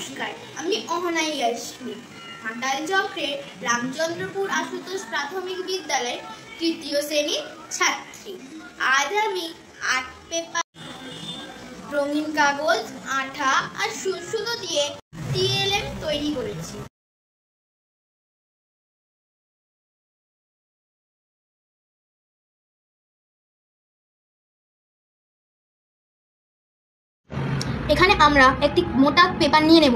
নমস্কার, আমি অহনাই ইয়াসমিন, ঘাটাল চক্রের রামচন্দ্রপুর আশুতোষ প্রাথমিক বিদ্যালয়ের তৃতীয় শ্রেণীর ছাত্রী। আজ আমি আর্ট পেপার, রঙিন কাগজ, আঠা আর সুতো দিয়ে টিএলএম তৈরি করেছি। এখানে আমরা একটি মোটা পেপার নিয়ে নেব,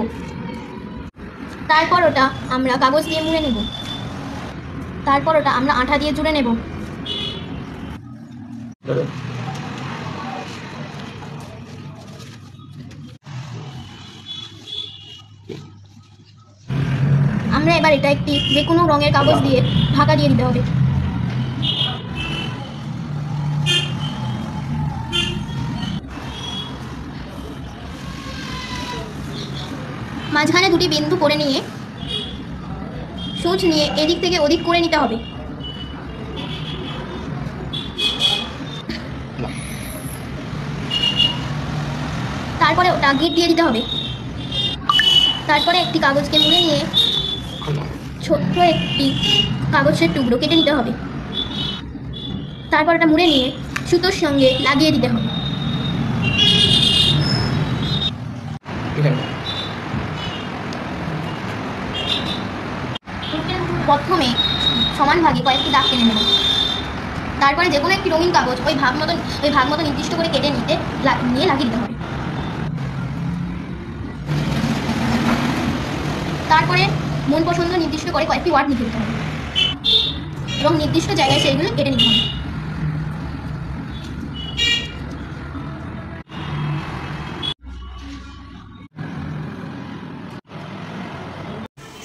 তারপর ওটা আমরা কাগজ দিয়ে মুড়ে নেব, তারপর ওটা আমরা আঠা দিয়ে জুড়ে নেব। আমরা এবার এটা একটি যে কোনো রঙের কাগজ দিয়ে ঢাকা দিয়ে দিতে হবে। মাঝখানে দুটি বিন্দু করে নিয়ে সূচ নিয়ে এদিক থেকে ওদিক করে নিতে হবে। তারপরে ওটা গিট দিয়ে দিতে হবে। তারপরে একটি কাগজকে মুড়ে নিয়ে ছোট্ট একটি কাগজের টুকরো কেটে নিতে হবে। তারপর ওটা মুড়ে নিয়ে সুতোর সঙ্গে লাগিয়ে দিতে হবে। প্রথমে সমান ভাগে কয়েকটি দাগ টেনে নেব। তারপরে যে কোনো একটি রঙিন কাগজ ওই ভাগ মতো নির্দিষ্ট করে কেটে নিয়ে লাগিয়ে দিতে হবে। তারপরে মন পছন্দ নির্দিষ্ট করে কয়েকটি ওয়ার্ড লিখে দিতে হবে এবং নির্দিষ্ট জায়গায় সেইগুলো কেটে নিতে হবে।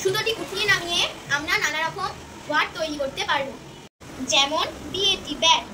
সুতোটি উঠিয়ে নামিয়ে আমরা নানা রকম ওয়ার্ড তৈরি করতে পারবো, যেমন BAT ব্যাট।